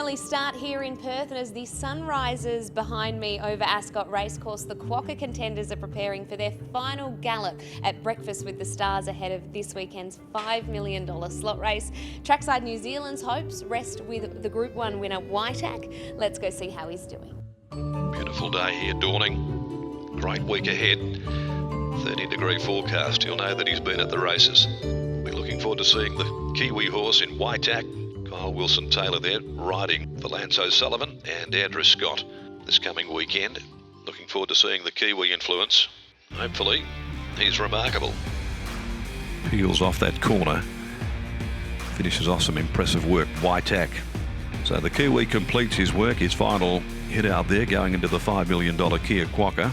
early start here in Perth, and as the sun rises behind me over Ascot Racecourse, the Quokka contenders are preparing for their final gallop at Breakfast with the Stars ahead of this weekend's $5 million slot race. Trackside New Zealand's hopes rest with the Group 1 winner Waitak. Let's go see how he's doing. Beautiful day here, dawning. Great week ahead. 30-degree forecast. You'll know that he's been at the races. We're looking forward to seeing the Kiwi horse in Waitak. Kyle Wilson-Taylor there riding for Lance O'Sullivan and Andrew Scott this coming weekend. Looking forward to seeing the Kiwi influence. Hopefully, he's remarkable. Peels off that corner. Finishes off some impressive work, Waitak. So the Kiwi completes his work, his final hit out there going into the $5 million Kia Quokka.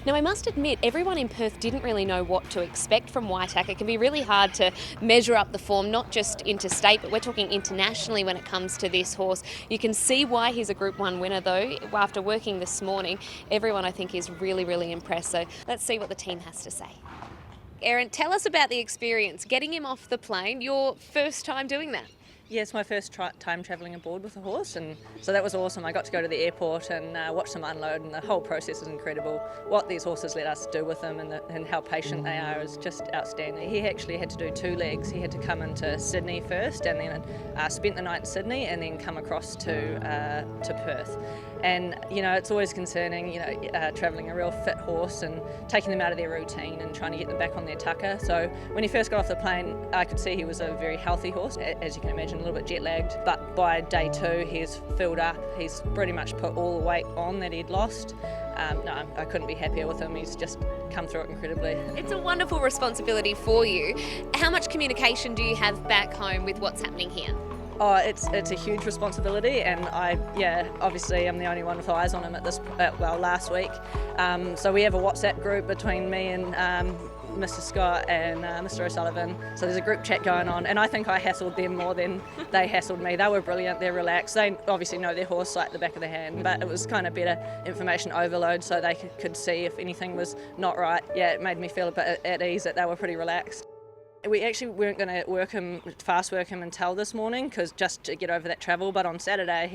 Now, I must admit, everyone in Perth didn't really know what to expect from Waitak. It can be really hard to measure up the form, not just interstate, but we're talking internationally when it comes to this horse. You can see why he's a Group 1 winner, though. After working this morning, everyone, I think, is really, really impressed. So let's see what the team has to say. Erin, tell us about the experience, getting him off the plane, your first time doing that. Yeah, it's my first time travelling aboard with a horse, and so that was awesome. I got to go to the airport and watch them unload, and the whole process is incredible. What these horses let us do with them and how patient they are is just outstanding. He actually had to do 2 legs. He had to come into Sydney first and then spent the night in Sydney and then come across to Perth. And, you know, it's always concerning, you know, travelling a real fit horse and taking them out of their routine and trying to get them back on their tucker. So when he first got off the plane, I could see he was a very healthy horse, as you can imagine, a little bit jet lagged. But by day 2, he's filled up. He's pretty much put all the weight on that he'd lost. No, I couldn't be happier with him. He's just come through it incredibly. It's a wonderful responsibility for you. How much communication do you have back home with what's happening here? Oh, it's a huge responsibility, and obviously I'm the only one with eyes on him last week. So we have a WhatsApp group between me and Mr. Scott and Mr. O'Sullivan. So there's a group chat going on, and I think I hassled them more than they hassled me. They were brilliant, they're relaxed. They obviously know their horse like the back of their hand, but it was kind of better information overload so they could see if anything was not right. Yeah, it made me feel a bit at ease that they were pretty relaxed. We actually weren't going to fast work him until this morning, because just to get over that travel. But on Saturday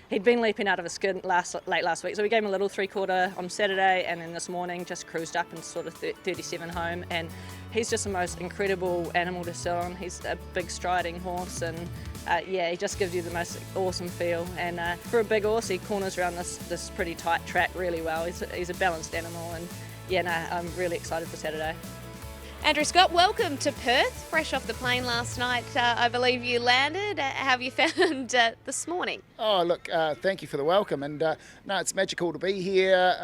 he'd been leaping out of a skid late last week, so we gave him a little 3/4 on Saturday, and then this morning just cruised up and sort of 37 home. And he's just the most incredible animal to sit on. He's a big striding horse, and he just gives you the most awesome feel. And for a big horse, he corners around this pretty tight track really well. He's a balanced animal, and I'm really excited for Saturday. Andrew Scott, welcome to Perth. Fresh off the plane last night, I believe you landed. How have you found this morning? Oh, look, thank you for the welcome. And no, it's magical to be here.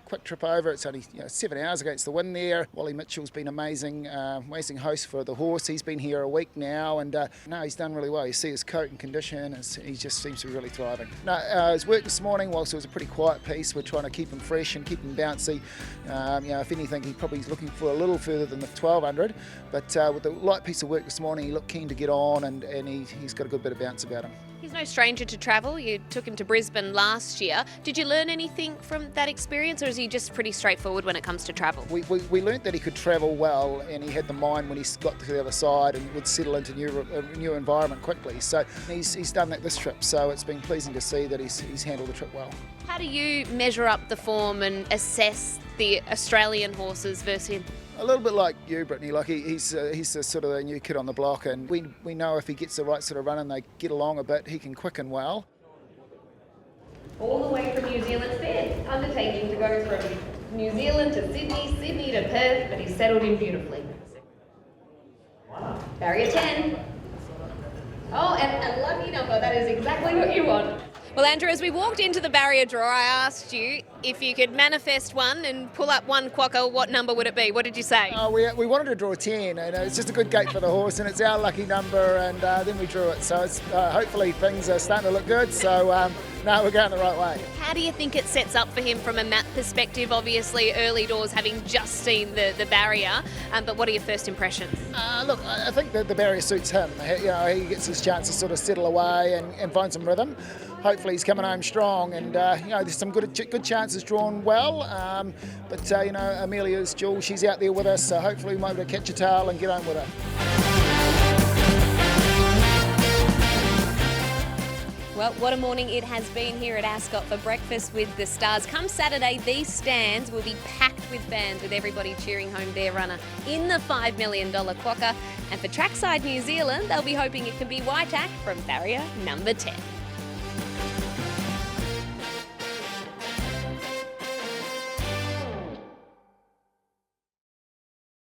Quick trip over. It's only 7 hours against the wind there. Wally Mitchell's been amazing host for the horse. He's been here a week now, and no, he's done really well. You see his coat and condition. He just seems to be really thriving. No, his work this morning, whilst it was a pretty quiet piece, we're trying to keep him fresh and keep him bouncy. If anything, he probably is looking for a little further than the 1200, but with the light piece of work this morning, he looked keen to get on, and he's got a good bit of bounce about him. He's no stranger to travel. You took him to Brisbane last year. Did you learn anything from that experience, or is he just pretty straightforward when it comes to travel? We learnt that he could travel well, and he had the mind when he got to the other side and would settle into a new environment quickly. So he's done that this trip, so it's been pleasing to see that he's handled the trip well. How do you measure up the form and assess the Australian horses versus him? A little bit like you, Brittany. Like he's the sort of a new kid on the block, and we know if he gets the right sort of run and they get along a bit, he can quicken well. All the way from New Zealand, fair undertaking to go from New Zealand to Sydney, Sydney to Perth, but he's settled in beautifully. Barrier 10. Oh, and a lucky number. That is exactly what you want. Well, Andrew, as we walked into the barrier draw, I asked you if you could manifest one and pull up one Quokka, what number would it be? What did you say? We wanted to draw 10, and it's just a good gate for the horse, and it's our lucky number, and then we drew it. So it's hopefully things are starting to look good. So we're going the right way. How do you think it sets up for him from a map perspective? Obviously, early doors, having just seen the barrier, but what are your first impressions? Look, I think that the barrier suits him. He gets his chance to sort of settle away and find some rhythm. Hopefully he's coming home strong, and there's some good chances drawn well. But Amelia's Jewel, she's out there with us, so hopefully we might be able to catch a tail and get home with her. Well, what a morning it has been here at Ascot for breakfast with the stars. Come Saturday, these stands will be packed with fans, with everybody cheering home their runner in the $5 million Quokka. And for Trackside New Zealand, they'll be hoping it can be Waitak from barrier number 10.